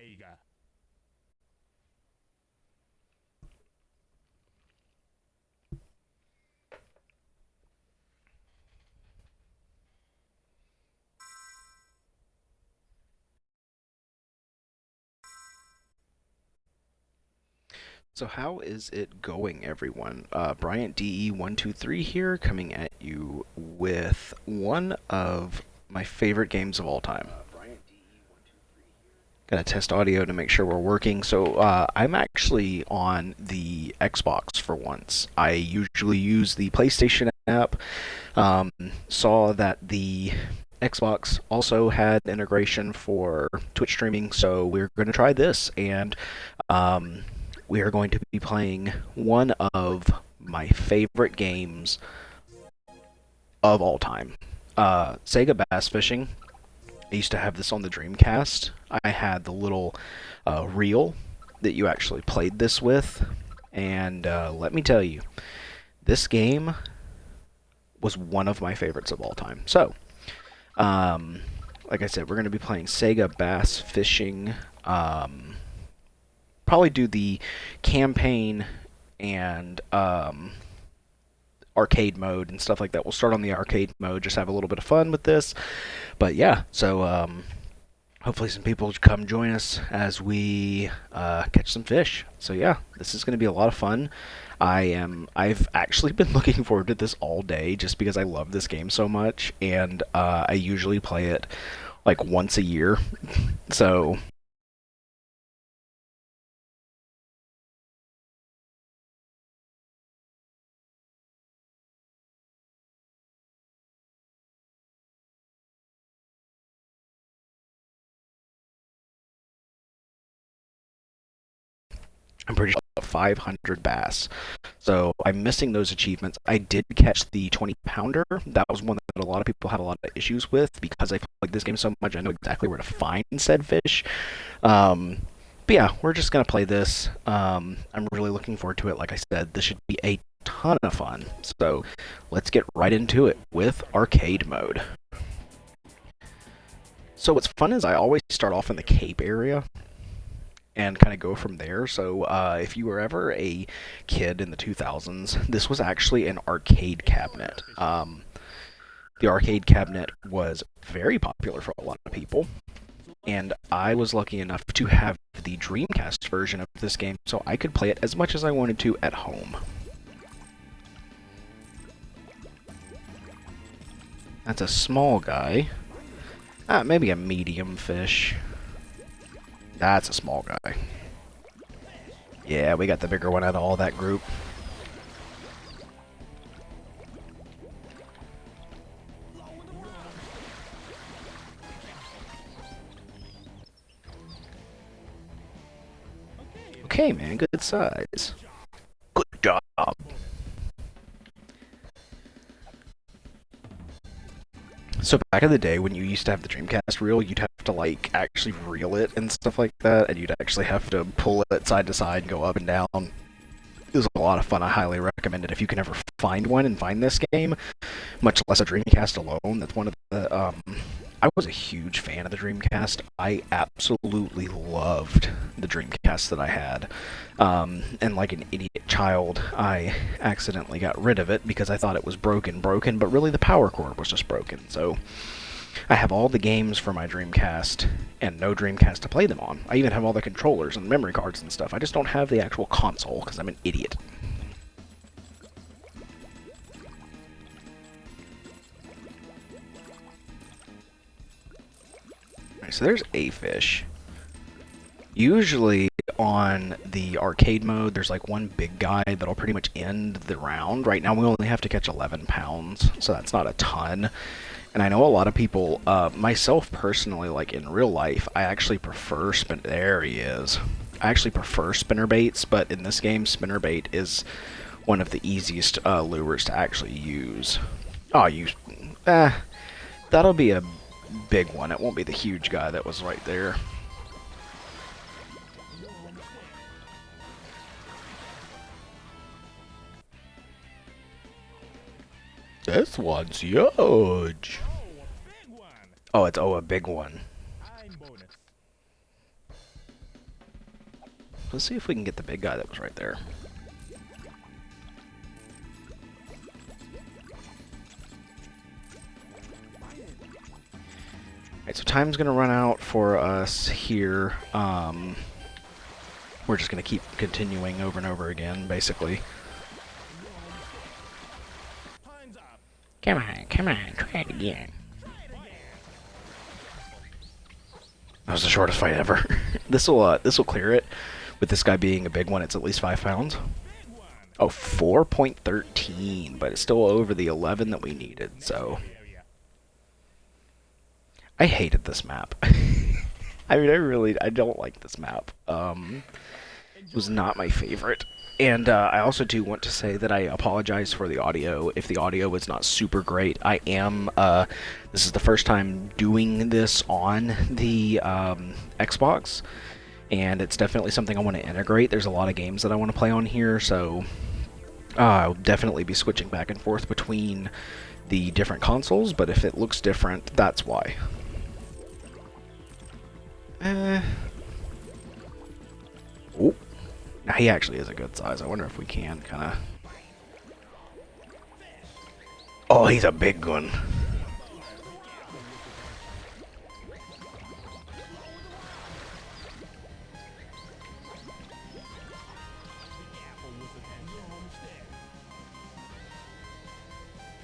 Sega. So how is it going, everyone? Bryant DE123 here, coming at you with one of my favorite games of all time. Gotta test audio to make sure we're working. So I'm actually on the Xbox for once. I usually use the PlayStation app. Um, Saw that the Xbox also had integration for Twitch streaming, so we're going to try this, and um, we are going to be playing one of my favorite games of all time. Sega Bass Fishing. I used to have this on the Dreamcast. I had the little reel that you actually played this with, and let me tell you, this game was one of my favorites of all time. So, um, like I said, we're going to be playing Sega Bass Fishing. Probably do the campaign and arcade mode and stuff like that. We'll start on the arcade mode, just have a little bit of fun with this. But yeah, so hopefully some people come join us as we catch some fish. So yeah, this is going to be a lot of fun. I've actually been looking forward to this all day just because I love this game so much, and I usually play it like once a year. So I'm pretty sure 500 bass. So I'm missing those achievements. I did catch the 20 pounder. That was one that a lot of people had a lot of issues with because I played this game so much. I know exactly where to find said fish. Um, but yeah, we're just gonna play this. I'm really looking forward to it. Like I said, this should be a ton of fun. So let's get right into it with arcade mode. So what's fun is I always start off in the Cape area and kind of go from there. So, if you were ever a kid in the 2000s, this was actually an arcade cabinet. The arcade cabinet was very popular for a lot of people, and I was lucky enough to have the Dreamcast version of this game, so I could play it as much as I wanted to at home. That's a small guy. Maybe a medium fish. That's a small guy. Yeah, we got the bigger one out of all that group. Okay, man, good size. Good job. So back in the day when you used to have the Dreamcast reel, you'd have to like actually reel it and stuff like that, and you'd actually have to pull it side to side and go up and down. It was a lot of fun. I highly recommend it if you can ever find one and find this game, much less a Dreamcast alone. That's one of the I was a huge fan of the Dreamcast. I absolutely loved the Dreamcast that I had. And like an idiot child, I accidentally got rid of it because I thought it was broken, but really the power cord was just broken. So I have all the games for my Dreamcast and no Dreamcast to play them on. I even have all the controllers and memory cards and stuff. I just don't have the actual console because I'm an idiot. Alright, so there's a fish. Usually on the arcade mode, there's like one big guy that'll pretty much end the round. Right now we only have to catch 11 pounds, so that's not a ton. And I know a lot of people, myself personally, like in real life, I actually prefer there he is. I actually prefer spinner baits, but in this game, spinner bait is one of the easiest lures to actually use. Oh, that'll be a big one. It won't be the huge guy that was right there. This one's huge. Oh, it's a big one. Let's see if we can get the big guy that was right there. Alright, so time's gonna run out for us here. We're just gonna keep continuing over and over again, basically. Come on, try it again. That was the shortest fight ever. This'll clear it. With this guy being a big one, it's at least 5 pounds. Oh, 4.13, but it's still over the 11 that we needed, so... I hated this map. I mean, I don't like this map. It was not my favorite. And I also do want to say that I apologize for the audio. If the audio was not super great, I am, this is the first time doing this on the Xbox, and it's definitely something I want to integrate. There's a lot of games that I want to play on here, so I'll definitely be switching back and forth between the different consoles, but if it looks different, that's why. Oh, now he actually is a good size. I wonder if we can kind of... Oh, he's a big one.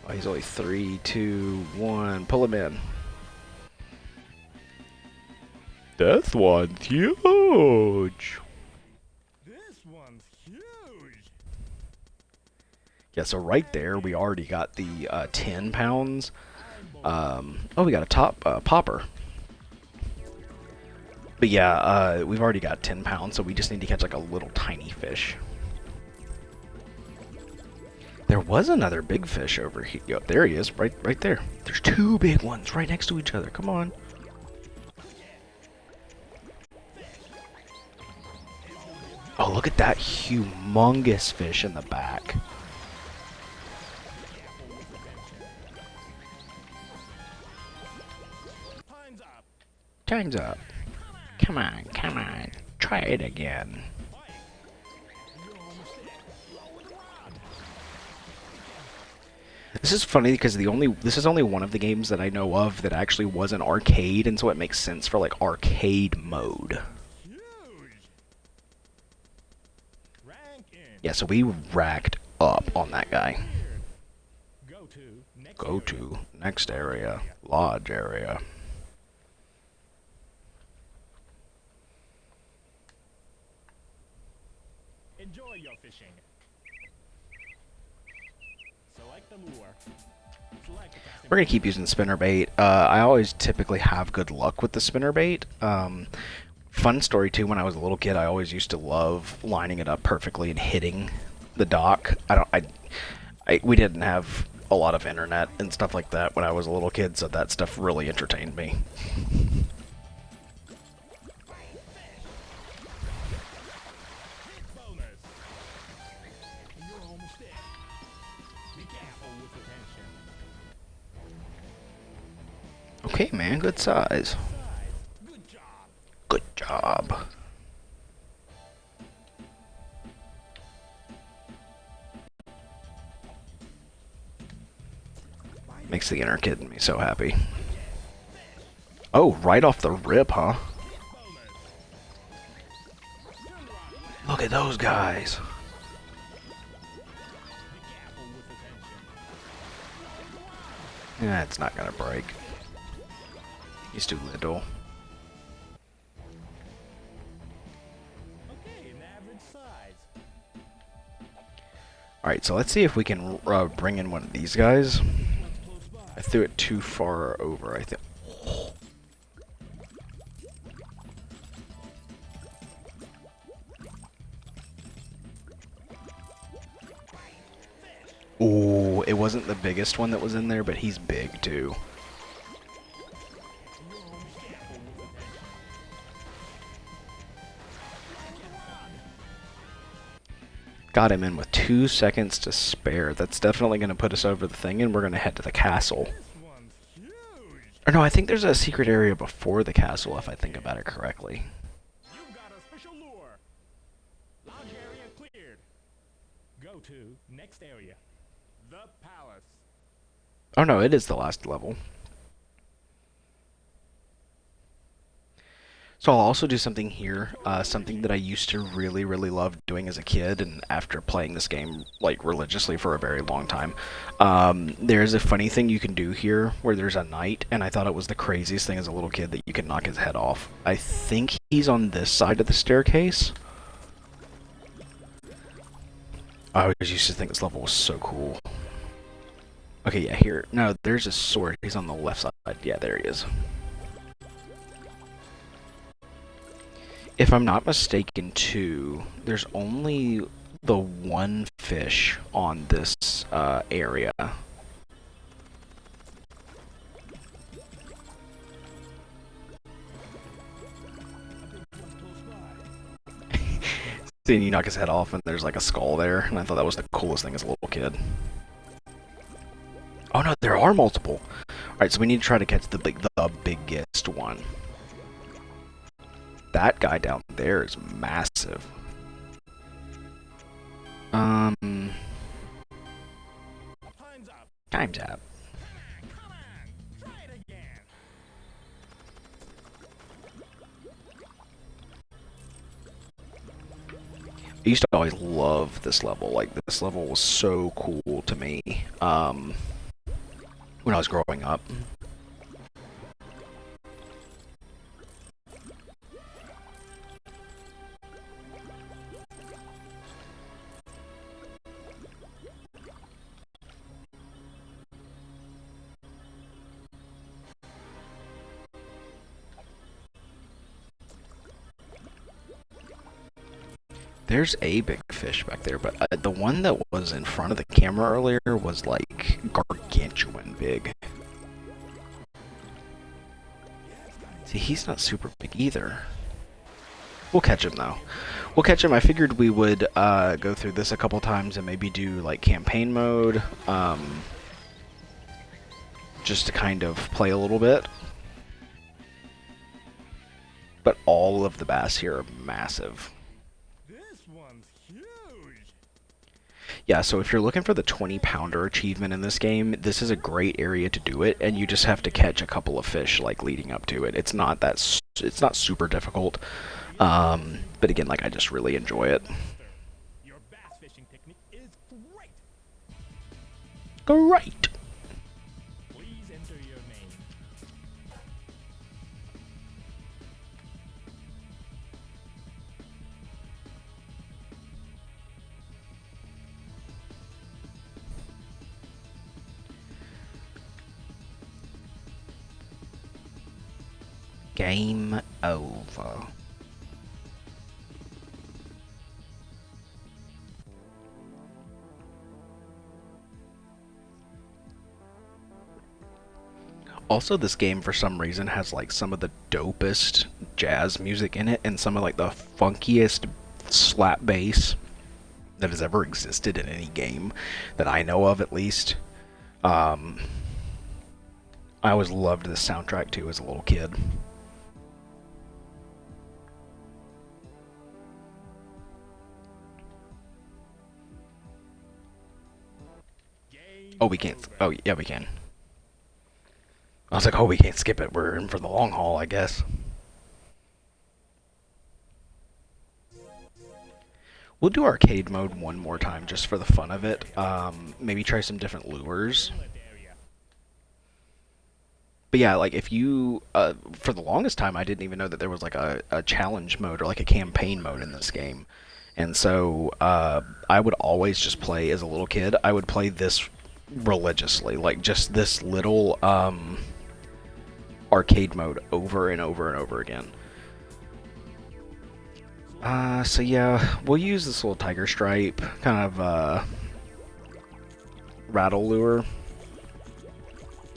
Oh, he's only 3, 2, 1. Pull him in. This one's huge. This one's huge. Yeah, so right there we already got the 10 pounds. Oh, we got a popper. But yeah, we've already got 10 pounds, so we just need to catch like a little tiny fish. There was another big fish over here. Yo, there he is, right there. There's 2 big ones right next to each other. Come on. Oh, look at that humongous fish in the back. Time's up. Come on. Try it again. This is funny because this is only one of the games that I know of that actually was an arcade, and so it makes sense for like arcade mode. Yeah, so we racked up on that guy. Go to next area, lodge area. Enjoy your fishing. Select the lure. We're gonna keep using spinnerbait. I always typically have good luck with the spinnerbait. Fun story too, when I was a little kid, I always used to love lining it up perfectly and hitting the dock. We didn't have a lot of internet and stuff like that when I was a little kid, so that stuff really entertained me. Okay, man, good size. Good job. Makes the inner kid in me so happy. Oh, right off the rip, huh? Look at those guys. Yeah, it's not gonna break. He's too little. Alright, so let's see if we can bring in one of these guys. I threw it too far over, I think. Ooh, it wasn't the biggest one that was in there, but he's big too. Got him in with 2 seconds to spare. That's definitely going to put us over the thing, and we're going to head to the castle. Or no, I think there's a secret area before the castle, if I think about it correctly. Go to next area. The palace. Oh no, it is the last level. So I'll also do something here, something that I used to really, really love doing as a kid, and after playing this game like religiously for a very long time. There's a funny thing you can do here where there's a knight, and I thought it was the craziest thing as a little kid that you can knock his head off. I think he's on this side of the staircase. I always used to think this level was so cool. Okay, yeah, here. No, there's a sword. He's on the left side. Yeah, there he is. If I'm not mistaken, too, there's only the one fish on this area. Seeing you knock his head off and there's like a skull there, and I thought that was the coolest thing as a little kid. Oh no, there are multiple. Alright, so we need to try to catch the biggest one. That guy down there is massive. Time's up. Time's up. Come on, try it again. I used to always love this level. Like, this level was so cool to me when I was growing up. There's a big fish back there, but the one that was in front of the camera earlier was like gargantuan big. See, he's not super big either. We'll catch him though. We'll catch him. I figured we would go through this a couple times and maybe do like campaign mode, just to kind of play a little bit. But all of the bass here are massive. Yeah, so if you're looking for the 20-pounder achievement in this game, this is a great area to do it, and you just have to catch a couple of fish like leading up to it. It's not super difficult, but again, like I just really enjoy it. Your bass fishing technique is great. Great. Please enter your name. Game over. Also, this game for some reason has like some of the dopest jazz music in it and some of like the funkiest slap bass that has ever existed in any game that I know of, at least. I always loved this soundtrack too as a little kid. Oh, we can't. Oh, yeah, we can. I was like, oh, we can't skip it. We're in for the long haul, I guess. We'll do arcade mode one more time just for the fun of it. Maybe try some different lures. But yeah, like if you, for the longest time, I didn't even know that there was like a challenge mode or like a campaign mode in this game. And so I would always just play as a little kid. I would play this religiously, like just this little arcade mode over and over and over again. So yeah, we'll use this little tiger stripe kind of rattle lure,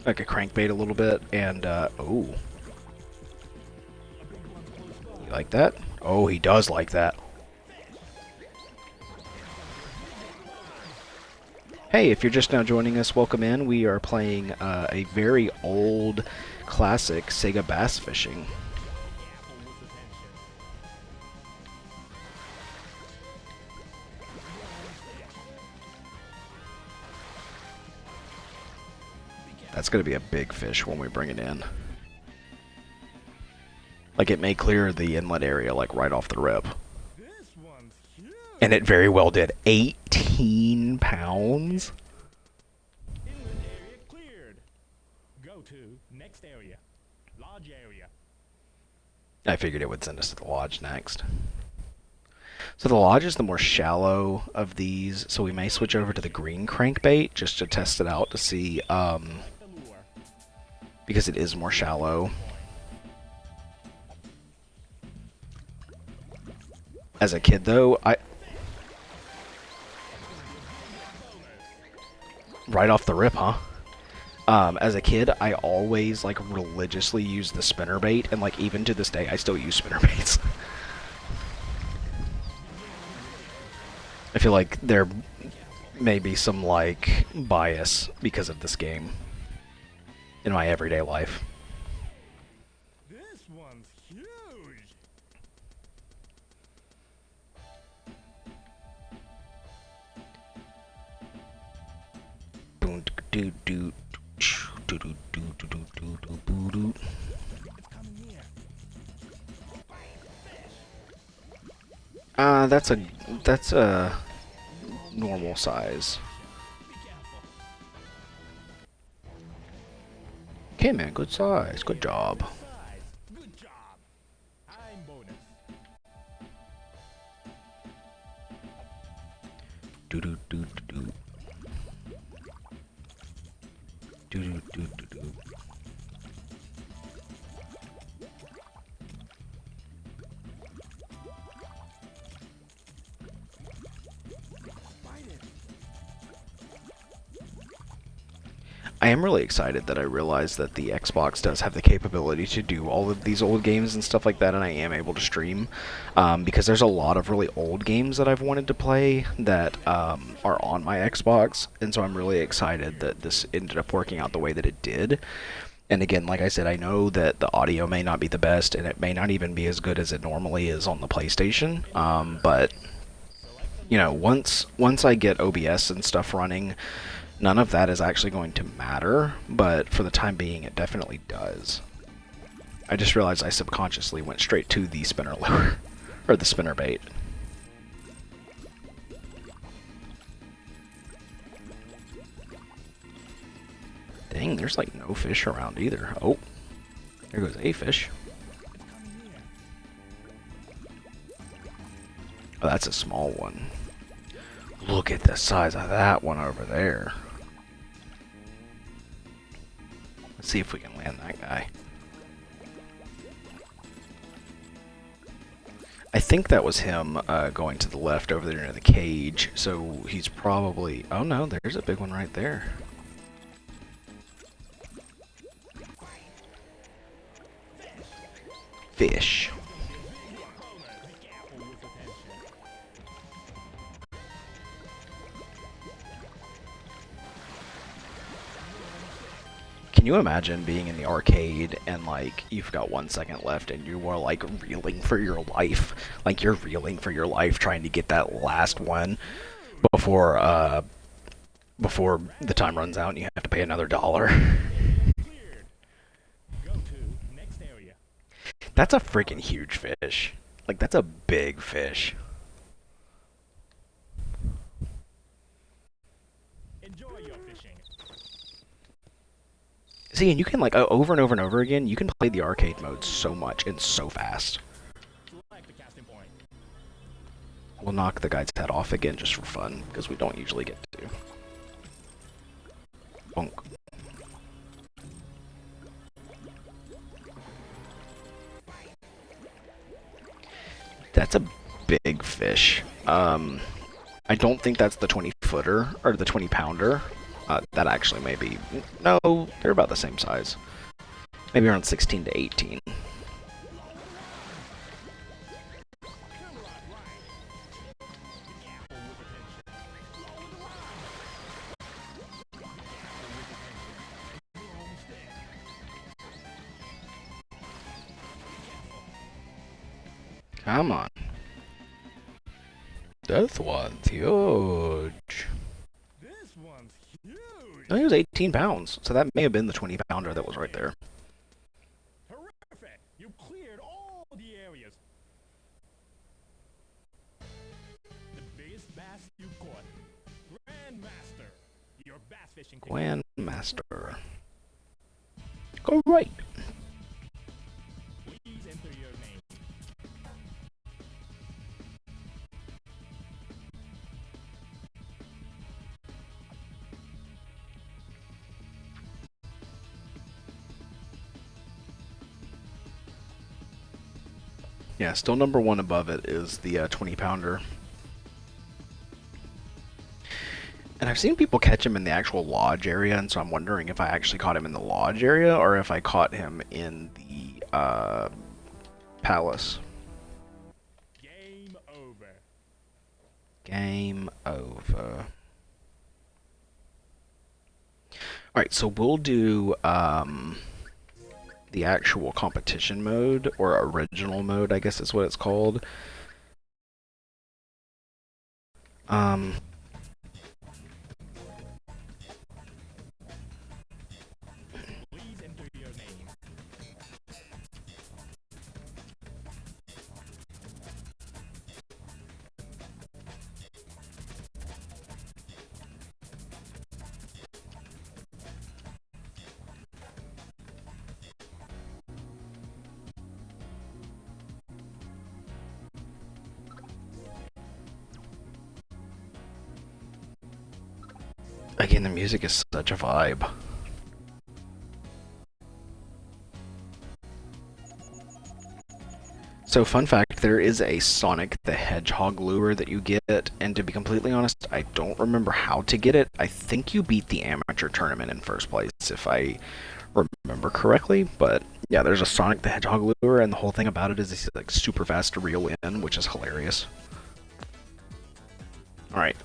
like a crankbait a little bit, and oh, you like that? Oh, he does like that. Hey, if you're just now joining us, welcome in. We are playing a very old classic Sega bass fishing. that's going to be a big fish when we bring it in. Like, it may clear the inlet area, like, right off the rip. This one's huge. And it very well did. 18 pounds? Inlet area cleared. Go to next area. Lodge area. I figured it would send us to the lodge next. So the lodge is the more shallow of these, so we may switch over to the green crankbait just to test it out to see, because it is more shallow. As a kid, though, right off the rip, huh? As a kid, I always, like, religiously used the spinnerbait, and, like, even to this day, I still use spinnerbaits. I feel like there may be some, like, bias because of this game in my everyday life. This one's huge. That's a normal size. Okay, man, good size. Good job. Good job. I'm bonus. Do do do do do do do do do. I am really excited that I realized that the Xbox does have the capability to do all of these old games and stuff like that, and I am able to stream, because there's a lot of really old games that I've wanted to play that are on my Xbox, and so I'm really excited that this ended up working out the way that it did. And again, like I said, I know that the audio may not be the best, and it may not even be as good as it normally is on the PlayStation, but, you know, once I get OBS and stuff running, none of that is actually going to matter, but for the time being, it definitely does. I just realized I subconsciously went straight to the spinner lure, or the spinner bait. Dang, there's like no fish around either. Oh, there goes a fish. Oh, that's a small one. Look at the size of that one over there. Let's see if we can land that guy. I think that was him going to the left over there near the cage, so he's probably... Oh no, there's a big one right there. Fish. Can you imagine being in the arcade and, like, you've got 1 second left and you are, like, reeling for your life? Like, you're reeling for your life trying to get that last one before the time runs out and you have to pay another $1. That's a freaking huge fish. Like, that's a big fish. Enjoy your fishing. See, and you can, like, over and over and over again, you can play the arcade mode so much and so fast. Select the casting point. We'll knock the guy's head off again just for fun, because we don't usually get to. Bonk. That's a big fish. I don't think that's the 20-footer, or the 20-pounder. That actually may be... No, they're about the same size. Maybe around 16 to 18. Come on. That one's huge. This one's huge. No, he was 18 pounds, so that may have been the 20 pounder that was right there. Terrific! You cleared all the areas. The biggest bass you caught. Grandmaster. Your bass fishing. Grandmaster. Go right. Please enter your name. Yeah, still number one above it is the 20 pounder. And I've seen people catch him in the actual lodge area, and so I'm wondering if I actually caught him in the lodge area or if I caught him in the palace. Game over. Game over. Alright, so we'll do the actual competition mode, or original mode, I guess is what it's called. Please enter your name. Again, the music is such a vibe. So, fun fact, there is a Sonic the Hedgehog lure that you get, and to be completely honest, I don't remember how to get it. I think you beat the amateur tournament in first place, if I remember correctly, but yeah, there's a Sonic the Hedgehog lure, and the whole thing about it is it's like super fast to reel in, which is hilarious. Alright.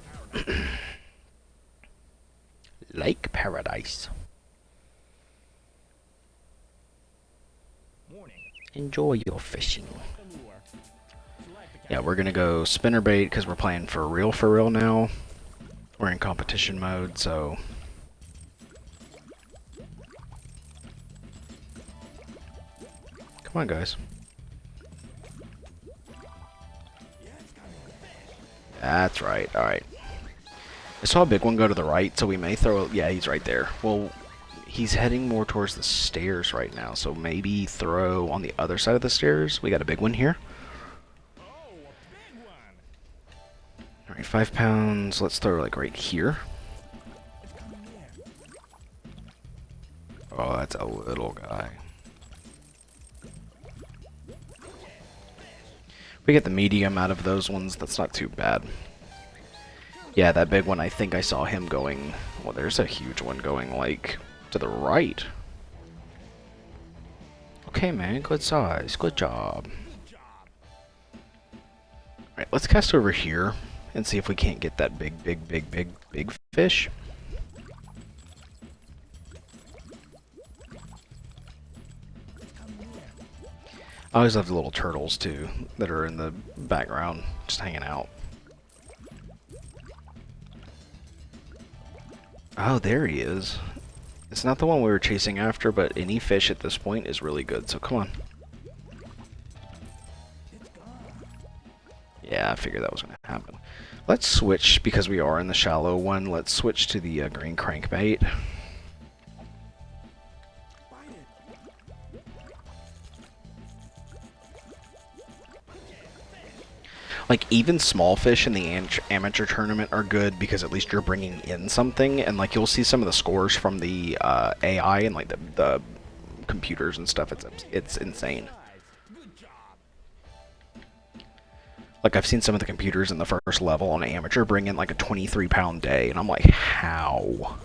Lake Paradise. Warning. Enjoy your fishing. The lure. Select the Yeah, we're gonna go spinnerbait because we're playing for real now. We're in competition mode, so... Come on, guys. That's right, alright. I saw a big one go to the right, so we may throw... Yeah, he's right there. Well, he's heading more towards the stairs right now, so maybe throw on the other side of the stairs. We got a big one here. Oh, a big one. Alright, 5 pounds. Let's throw like right here. It's coming near. Oh, that's a little guy. We get the medium out of those ones, that's not too bad. Yeah, that big one, I think I saw him going... Well, there's a huge one going, like, to the right. Okay, man, good size. Good job. Alright, let's cast over here and see if we can't get that big fish. I always love the little turtles, too, that are in the background, just hanging out. Oh, there he is. It's not the one we were chasing after, but any fish at this point is really good, so come on. Yeah, I figured that was going to happen. Let's switch, because we are in the shallow one, let's switch to the green crankbait. Like, even small fish in the amateur tournament are good because at least you're bringing in something, and like you'll see some of the scores from the AI and like the computers and stuff. It's insane. Like, I've seen some of the computers in the first level on amateur bring in like a 23-pound day, and I'm like, how?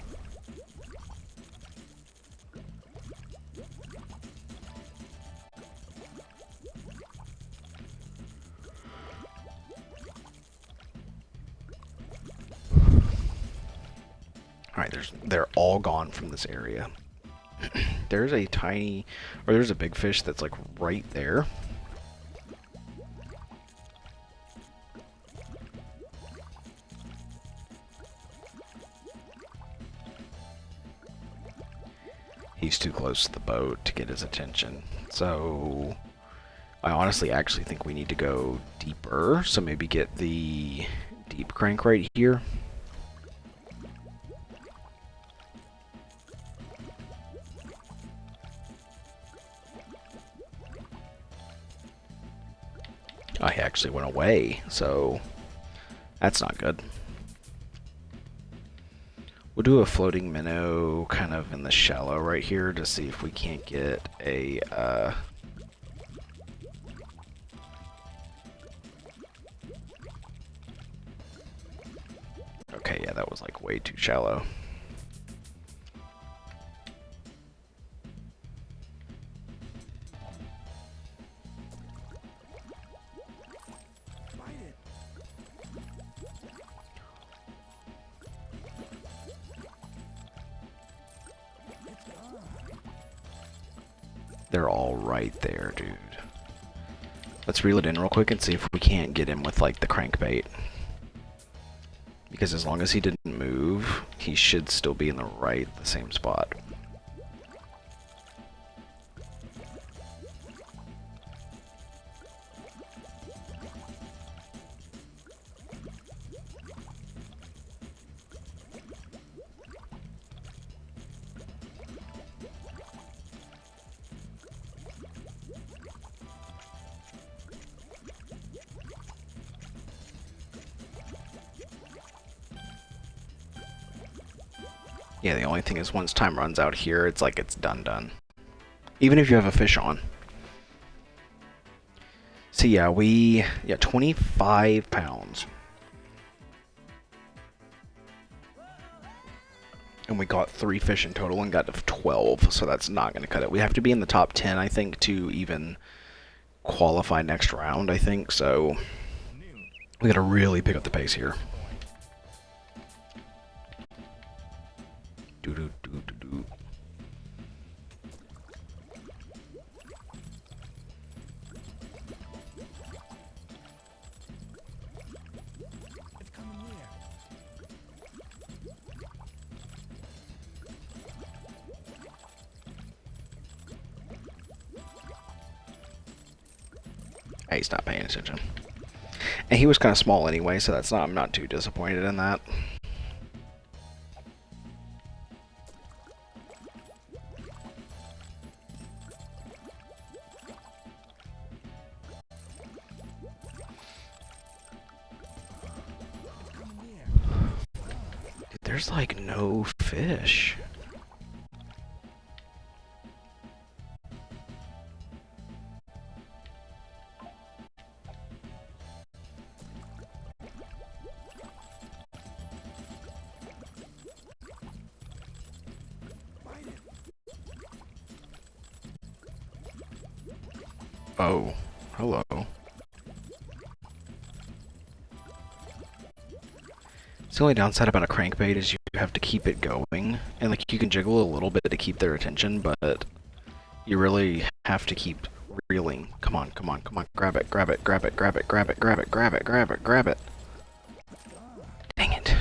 Alright, they're all gone from this area. There's a tiny, or there's a big fish that's like right there. He's too close to the boat to get his attention. So I honestly actually think we need to go deeper. So maybe get the deep crank right here. I actually went away, so that's not good. We'll do a floating minnow kind of in the shallow right here to see if we can't get a okay, yeah, that was like way too shallow. They're all right there, dude. Let's reel it in real quick and see if we can't get him with like the crankbait. Because as long as he didn't move, he should still be in the same spot. Yeah, the only thing is once time runs out here, it's like it's done. Even if you have a fish on. So yeah, 25 pounds. And we got 3 fish in total and got to 12, so that's not going to cut it. We have to be in the top 10, I think, to even qualify next round, I think, so we got to really pick up the pace here. Do. Hey, he's not paying attention. And he was kind of small anyway, so I'm not too disappointed in that. Dude, there's like no fish. Oh, hello. The only downside about a crankbait is you have to keep it going, and like you can jiggle a little bit to keep their attention, but you really have to keep reeling. Come on, grab it. Dang it.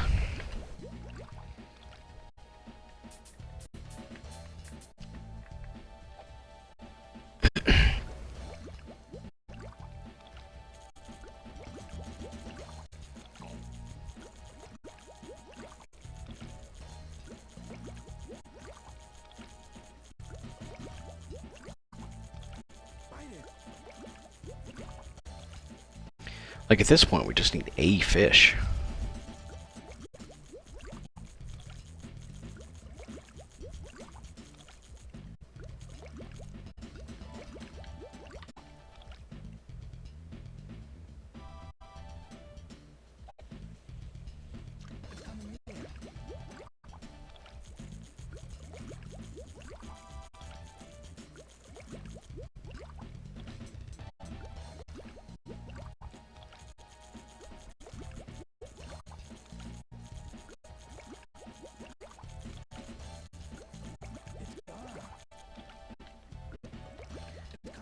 Like at this point, we just need a fish.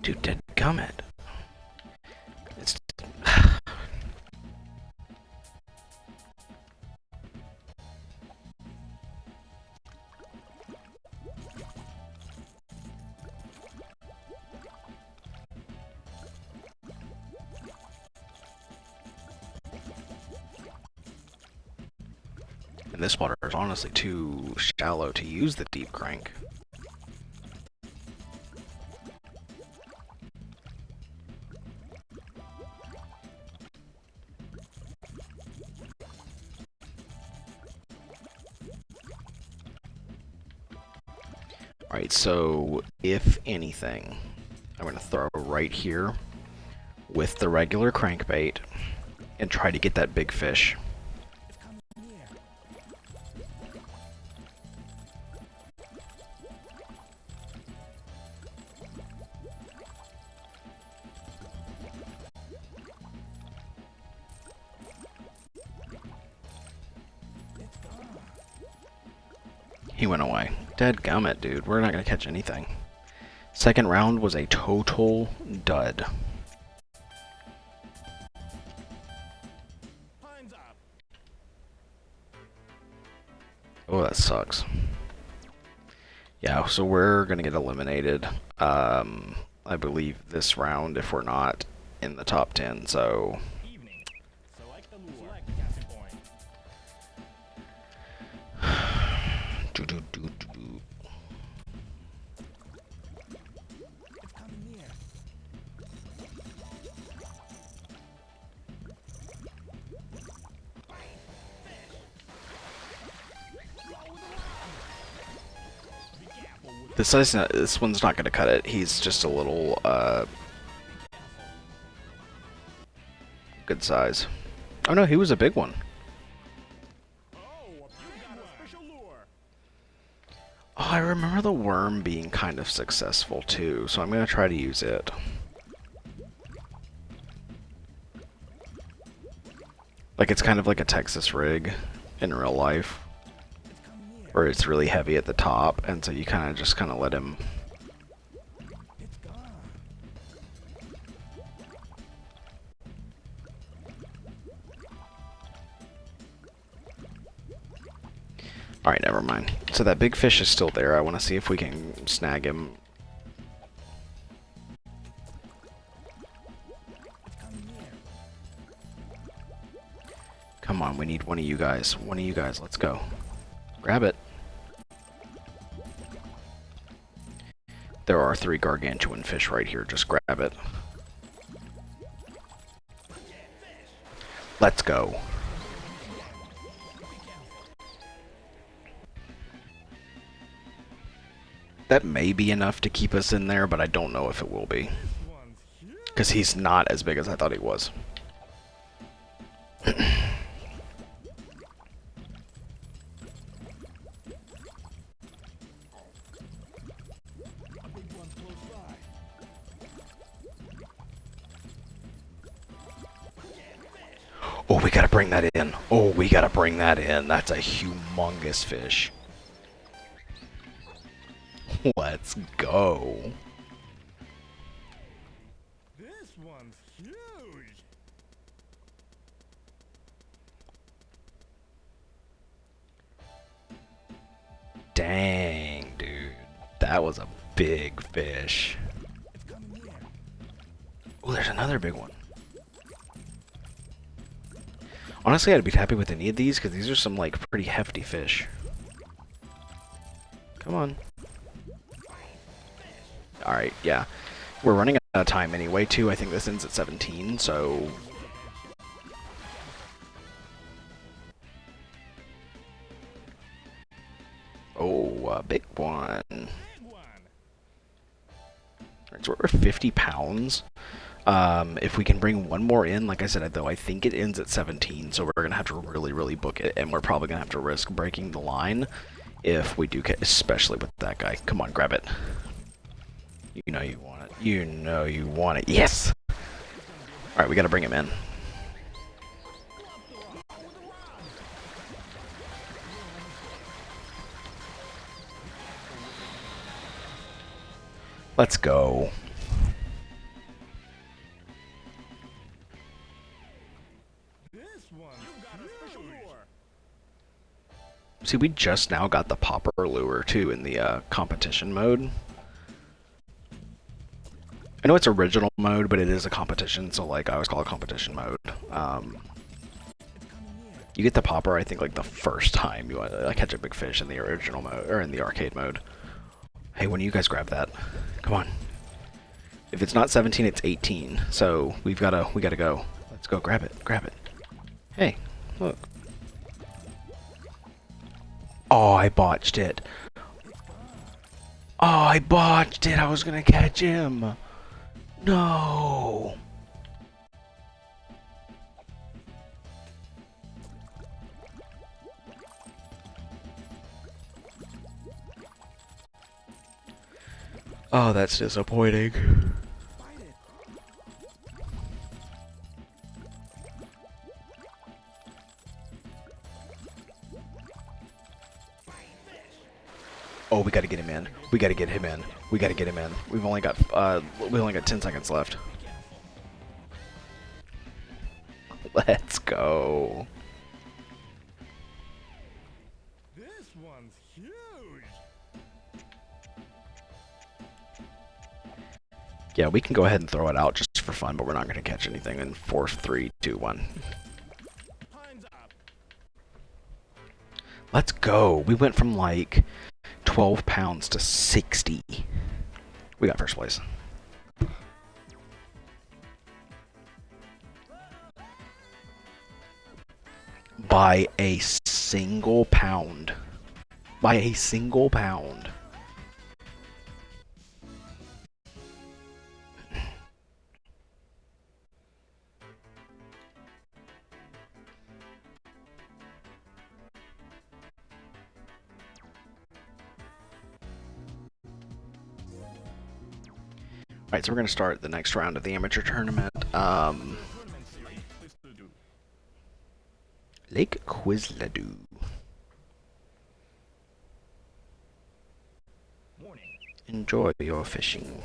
Dude, dadgummit. It's... And this water is honestly too shallow to use the deep crank. Alright, so if anything, I'm going to throw right here with the regular crankbait and try to get that big fish. He went away. Dadgummit, dude. We're not going to catch anything. Second round was a total dud. Oh, that sucks. Yeah, so we're going to get eliminated, I believe, this round if we're not in the top 10, so... This one's not going to cut it. He's just a little, good size. Oh no, he was a big one. Oh, I remember the worm being kind of successful too, so I'm going to try to use it. Like, it's kind of like a Texas rig in real life, where it's really heavy at the top, and so you kind of just let him... Alright, never mind. So that big fish is still there. I want to see if we can snag him. Come on, we need one of you guys. One of you guys, let's go. Grab it. There are 3 gargantuan fish right here. Just grab it. Let's go. That may be enough to keep us in there, but I don't know if it will be. Because he's not as big as I thought he was. Oh, we gotta bring that in. Oh, we gotta bring that in. That's a humongous fish. Let's go. This one's huge. Dang, dude. That was a big fish. Oh, there's another big one. Honestly, I'd be happy with any of these, because these are some, like, pretty hefty fish. Come on. Alright, yeah. We're running out of time anyway, too. I think this ends at 17, so... Oh, a big one. Alright, so we're 50 pounds. If we can bring one more in, like I said, though, I think it ends at 17, so we're going to have to really, really book it, and we're probably going to have to risk breaking the line if we do get, especially with that guy. Come on, grab it. You know you want it. You know you want it. Yes! Alright, we got to bring him in. Let's go. See, we just now got the popper lure, too, in the competition mode. I know it's original mode, but it is a competition, so, like, I always call it competition mode. You get the popper, I think, like the first time you catch a big fish in the original mode or in the arcade mode. Hey, when you guys grab that? Come on. If it's not 17, it's 18. So we gotta go. Let's go grab it. Grab it. Hey, look. Oh, I botched it. Oh, I botched it. I was gonna catch him. No. Oh, that's disappointing. Oh, we gotta get him in. We gotta get him in. We gotta get him in. We only got 10 seconds left. Let's go. This one's huge. Yeah, we can go ahead and throw it out just for fun, but we're not gonna catch anything in 4, 3, 2, 1. Time's up. Let's go. We went from like 12 pounds to 60. We got first place. By a single pound. By a single pound. Alright, so we're going to start the next round of the amateur tournament. Lake Quizladoo. Enjoy your fishing.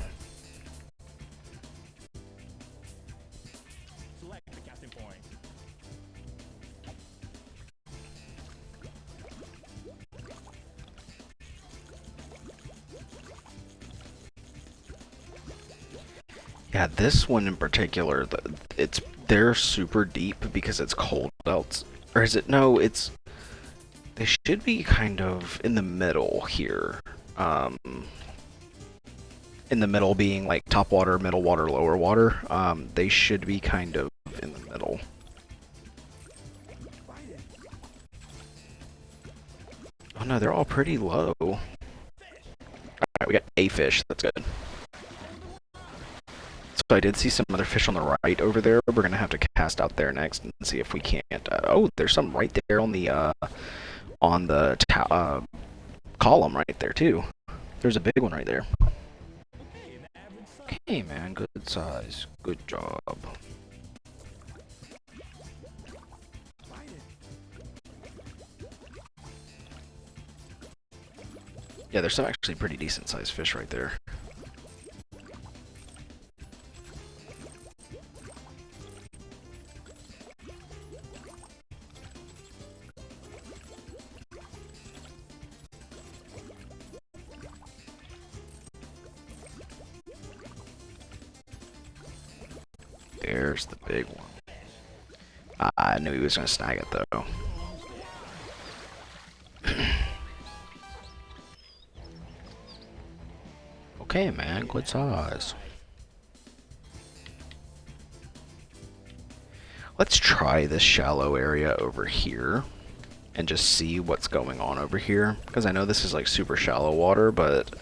Select the casting point. Yeah, this one in particular, they're super deep because it's cold out. Or is it? No, it's... They should be kind of in the middle here. In the middle being like top water, middle water, lower water. They should be kind of in the middle. Oh no, they're all pretty low. Alright, we got a fish. That's good. So I did see some other fish on the right over there. We're gonna have to cast out there next and see if we can't. Oh, there's some right there on the column right there too. There's a big one right there. Okay, man, good size, good job. Yeah, there's some actually pretty decent sized fish right there. There's the big one. I knew he was going to snag it, though. Okay, man, good size. Let's try this shallow area over here and just see what's going on over here. Because I know this is like super shallow water, but...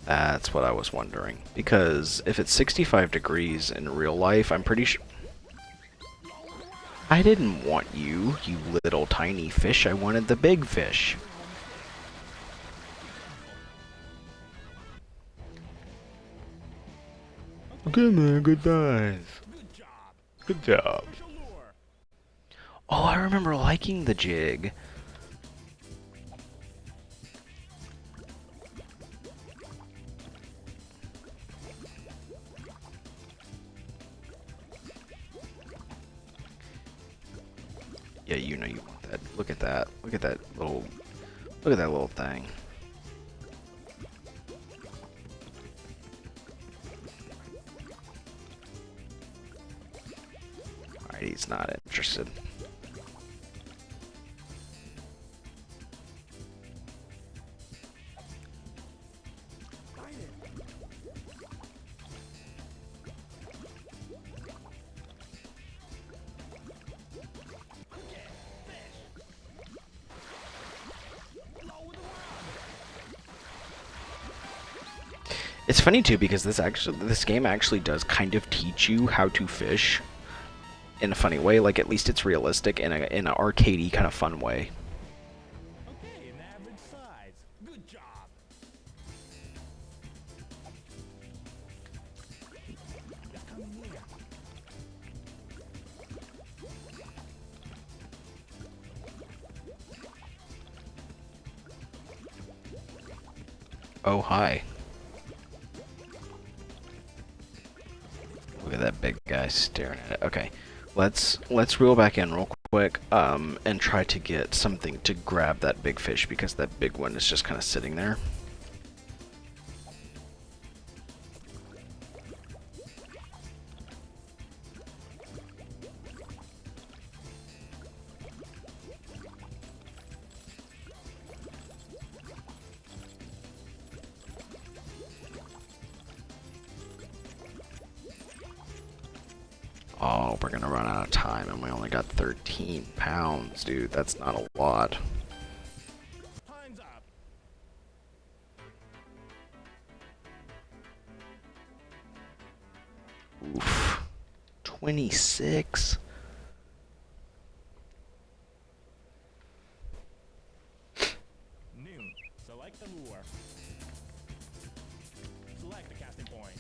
That's what I was wondering. Because if it's 65 degrees in real life, I'm pretty sure... I didn't want you, you little tiny fish. I wanted the big fish. Okay, man, good dive. Good job. Oh, I remember liking the jig. Yeah, you know you want that. Look at that. Look at that little thing. Alright, he's not interested. It's funny too because this game actually does kind of teach you how to fish in a funny way. Like at least it's realistic in an arcadey kind of fun way. Okay, an average size. Good job. It's coming here. Oh hi. Look at that big guy staring at it. Okay, let's reel back in real quick and try to get something to grab that big fish because that big one is just kind of sitting there. Oh, we're gonna run out of time and we only got 13 pounds, dude. That's not a lot. Time's up. Oof. 26. Noon. Select the lure. Select the casting point.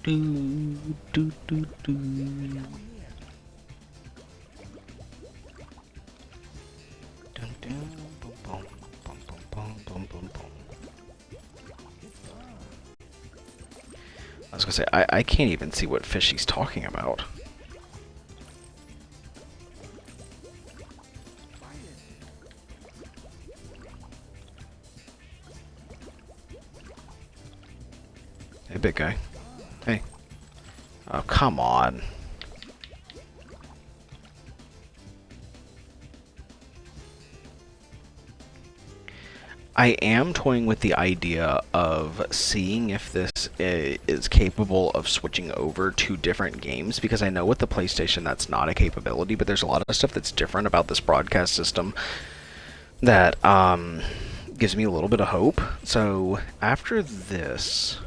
Do, do, do, do. Dun, dun, bum, bum, bum, bum, bum, bum, bum. I was gonna say, I can't even see what fish he's talking about. Hey, big guy. Hey. Oh, come on. I am toying with the idea of seeing if this is capable of switching over to different games, because I know with the PlayStation that's not a capability, but there's a lot of stuff that's different about this broadcast system that gives me a little bit of hope. So after this,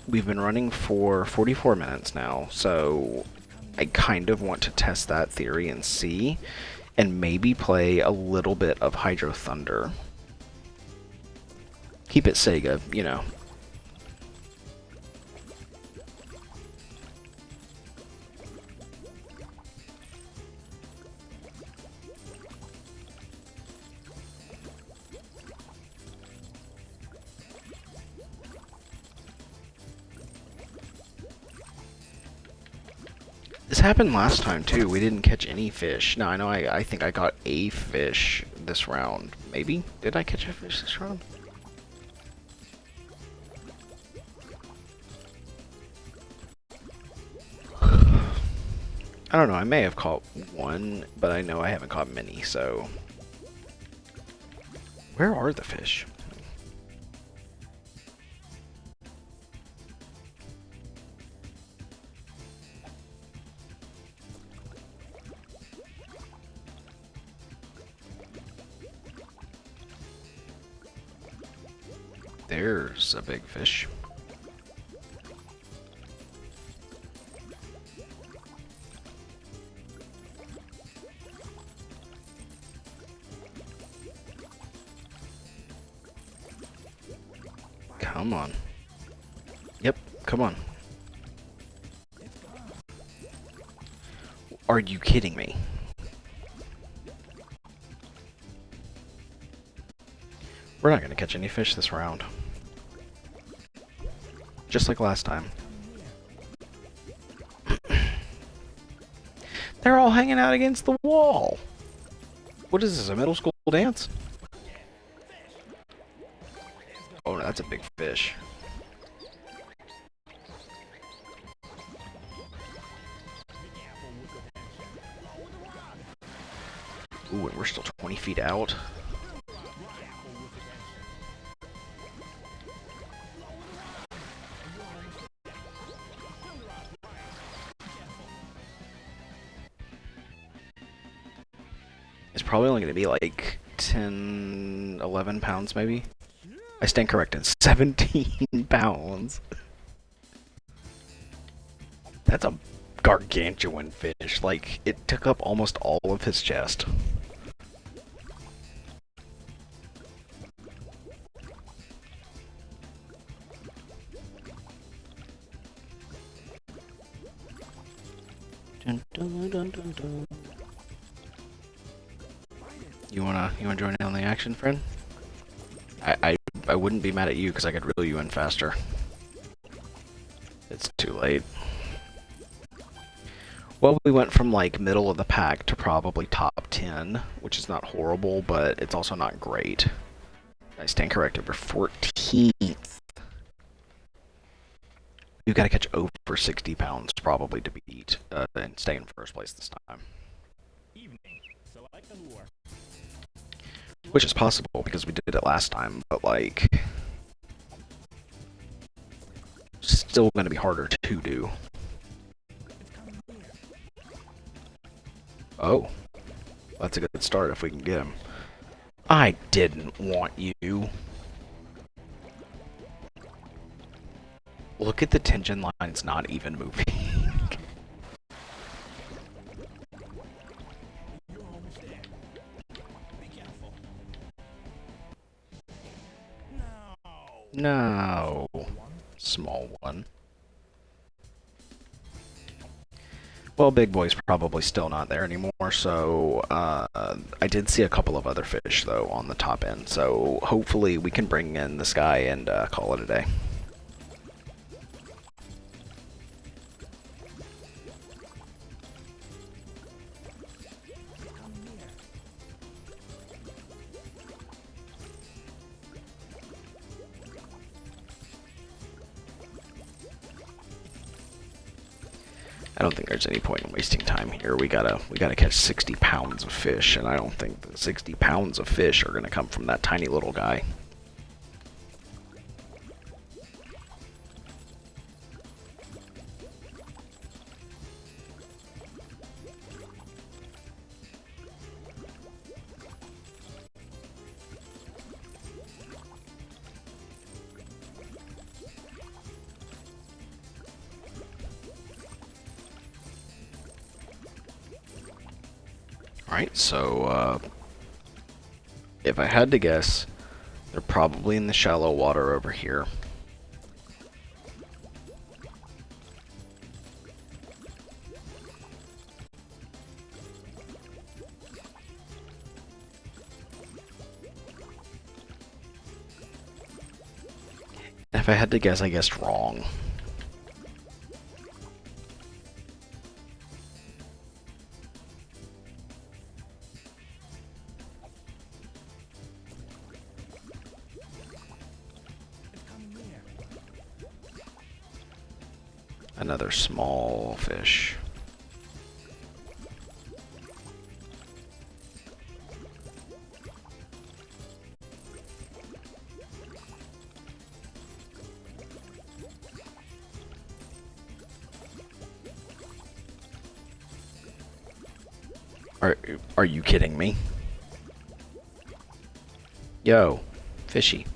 we've been running for 44 minutes now, so I kind of want to test that theory and see, and maybe play a little bit of Hydro Thunder. Keep it Sega, you know. This happened last time too. We didn't catch any fish. Now I know I think I got a fish this round. Maybe? Did I catch a fish this round? I don't know, I may have caught one, but I know I haven't caught many, so... Where are the fish? There's a big fish. Come on. Yep, come on. Are you kidding me? We're not going to catch any fish this round. Just like last time. They're all hanging out against the wall. What is this, a middle school dance? Oh, that's a big fish. we're still 20 feet out. It's probably only going to be like 10, 11 pounds maybe. I stand corrected, 17 pounds. That's a gargantuan fish. Like, it took up almost all of his chest. Dun, dun, dun, dun, dun. You wanna join in on the action, friend? I wouldn't be mad at you because I could reel you in faster. It's too late. Well, we went from like middle of the pack to probably top 10, which is not horrible, but it's also not great. I stand corrected, we're 14th. We've got to catch over 60 pounds probably to beat and stay in first place this time. Evening. Select a lure. Which is possible because we did it last time, but like, still going to be harder to do. Oh, that's a good start if we can get him. I didn't want you. Look at the tension line, it's not even moving. You're almost there. Be careful. No. No. Small one. Well, big boy's probably still not there anymore, so I did see a couple of other fish, though, on the top end, so hopefully we can bring in this guy and call it a day. I don't think there's any point in wasting time here. We gotta catch 60 pounds of fish, and I don't think the 60 pounds of fish are gonna come from that tiny little guy. Alright, so, if I had to guess, they're probably in the shallow water over here. If I had to guess, I guessed wrong. Another small fish. Are you kidding me? Yo, fishy.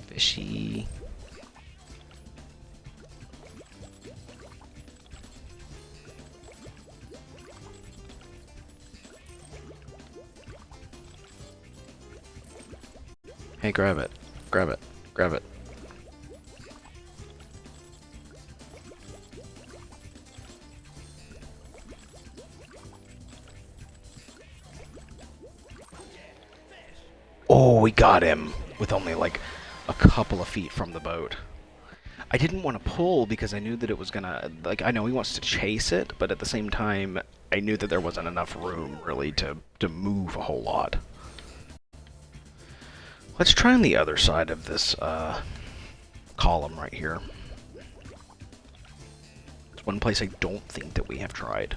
Fishy. Hey, grab it. Grab it. Grab it. Oh, we got him with only like a couple of feet from the boat. I didn't want to pull because I knew that it was gonna, like, I know he wants to chase it, but at the same time, I knew that there wasn't enough room really to move a whole lot. Let's try on the other side of this column right here. It's one place I don't think that we have tried.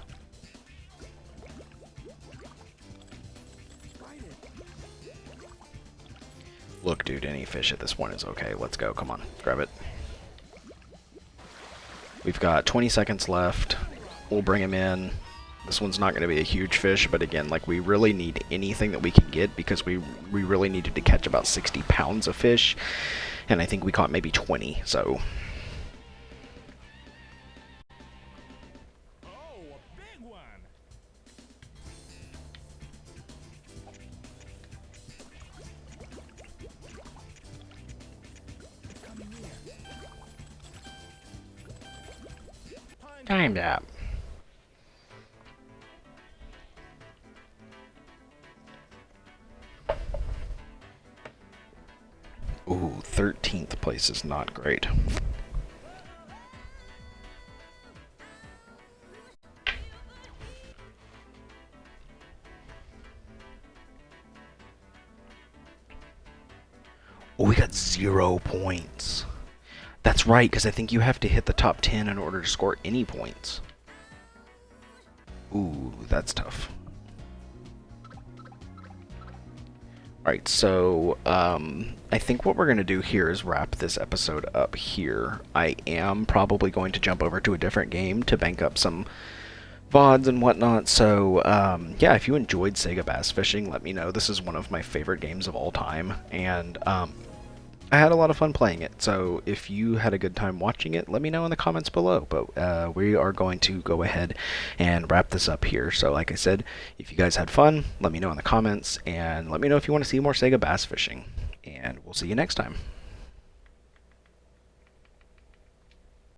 Look, dude, any fish at this point is okay. Let's go. Come on, grab it. We've got 20 seconds left. We'll bring him in. This one's not going to be a huge fish, but again, like, we really need anything that we can get because we really needed to catch about 60 pounds of fish, and I think we caught maybe 20, so... Oh, a big one. Coming here. Time's up. Ooh, 13th place is not great. Oh, we got 0 points. That's right, because I think you have to hit the top 10 in order to score any points. Ooh, that's tough. Alright, so I think what we're going to do here is wrap this episode up here. I am probably going to jump over to a different game to bank up some VODs and whatnot, so yeah, if you enjoyed Sega Bass Fishing, let me know. This is one of my favorite games of all time, and I had a lot of fun playing it, so if you had a good time watching it, let me know in the comments below. But we are going to go ahead and wrap this up here. So like I said, if you guys had fun, let me know in the comments, and let me know if you want to see more Sega Bass Fishing. And we'll see you next time.